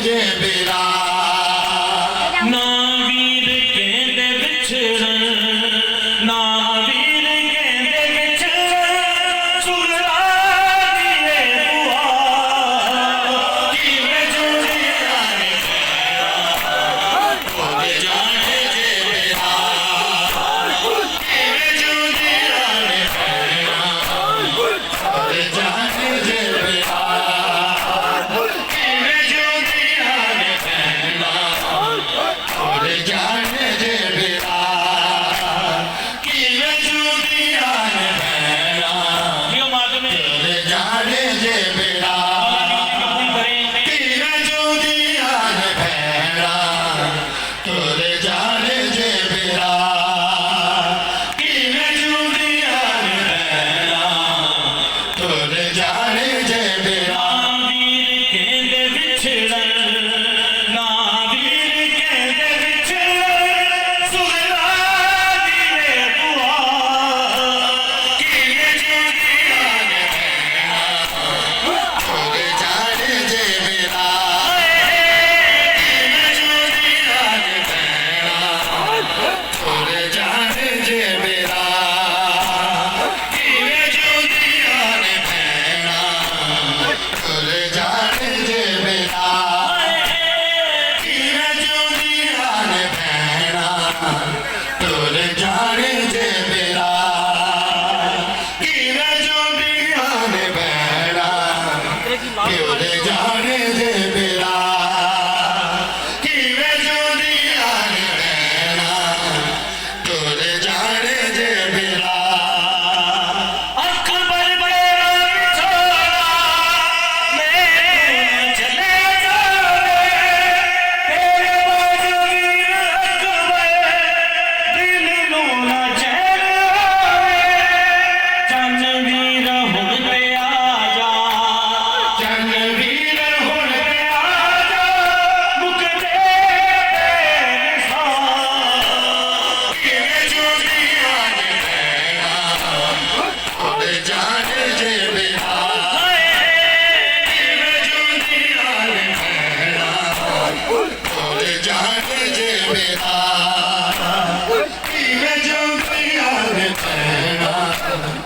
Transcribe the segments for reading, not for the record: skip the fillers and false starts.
जे बेरा ना वीर कहते विछड़न ना वीर कहते विछड़न सुलरा दिए बुआ किवें जुड़िया ने खुद जाने जे बेरा किवें जुड़िया ने खुद जाने जे बेरा किवें जुड़िया ने खुद जाने जे बेरा किवें जुड़िया ने क्यों मालूम है जाने जे बेरा किवें जुड़िया ने खुद जाने जे बेरा किवें जुड़िया ने खुद जाने जे बेरा वीर कहते विछड़न ना वीर कहते विछड़न सुलरा दिए बुआ किवें जुड़िया ने खुद जाने जे बेरा किवें जुड़िया ने खुद जाने जे बेरा किवें जुड़िया ने खुद जाने जे बेरा किवें जुड़िया ने खुद जाने जे बेरा किवें जुड़िया ने खुद जाने जे बेरा किवें जुड़िया ने खुद जाने जे बेरा अकबर बेरा बिछोड़ा मैं चले जावे तेरे बाजूवीर अकबर दिल नू ना चैन आवे चन वीर हुण पे आ जा चन वीर हुण पे आ जा मुकदे किवें जुड़िया ने खुद जाने जे बेरा किवें जुड़िया ने खुद जाने जे बेरा किवें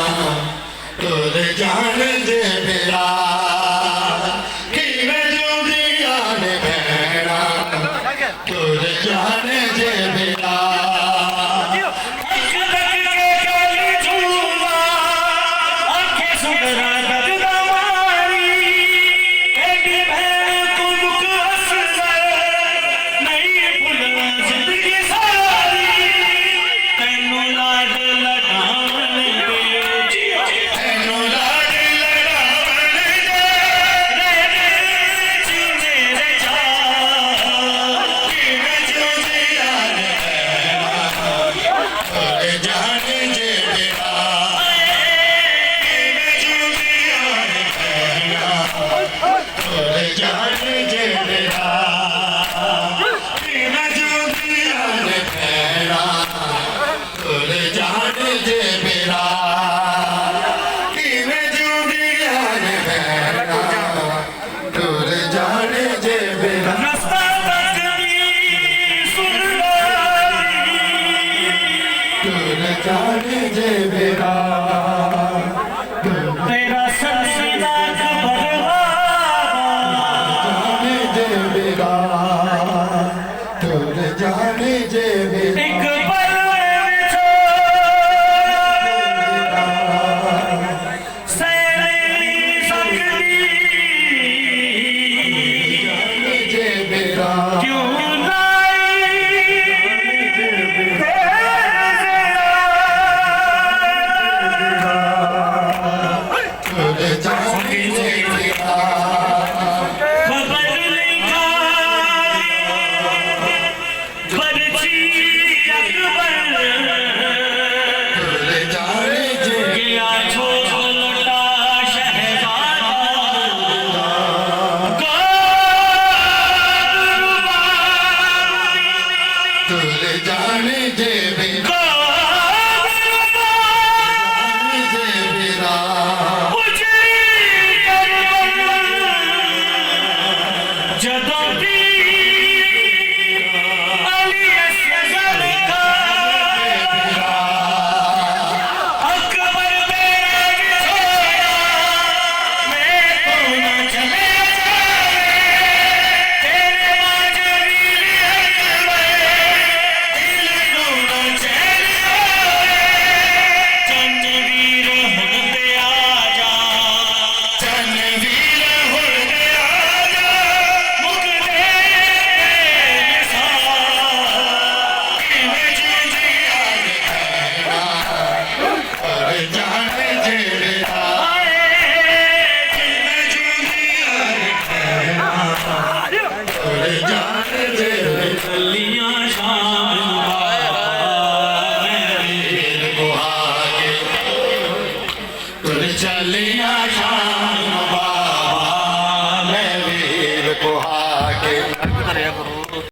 जुड़िया ने खुद जाने जे बेरा किवें जुड़िया ने खुद जाने जे बेरा किवें जुड़िया ने खुद जाने जे बेरा किवें जुड़िया ने खुद जाने जे बेरा जाने जे बेरा तेरा संसीदाक जाने जे बेरा तुर जाने जे बेरा एक पल जाने जे बेरा क्यों ਤੁਰ ਜਾਣਦੇ ਚੱਲੀਆਂ ਸ਼ਾਮ ਨੂੰ ਬਾਬਾ ਮੈਂ ਵੀਰ ਕੁਹਾਗੇ ਤੁਰ ਚੱਲਿਆ ਸ਼ਾਮ ਬਾਬਾ ਮੈਂ ਵੀਰ ਕੁਹਾਗੇ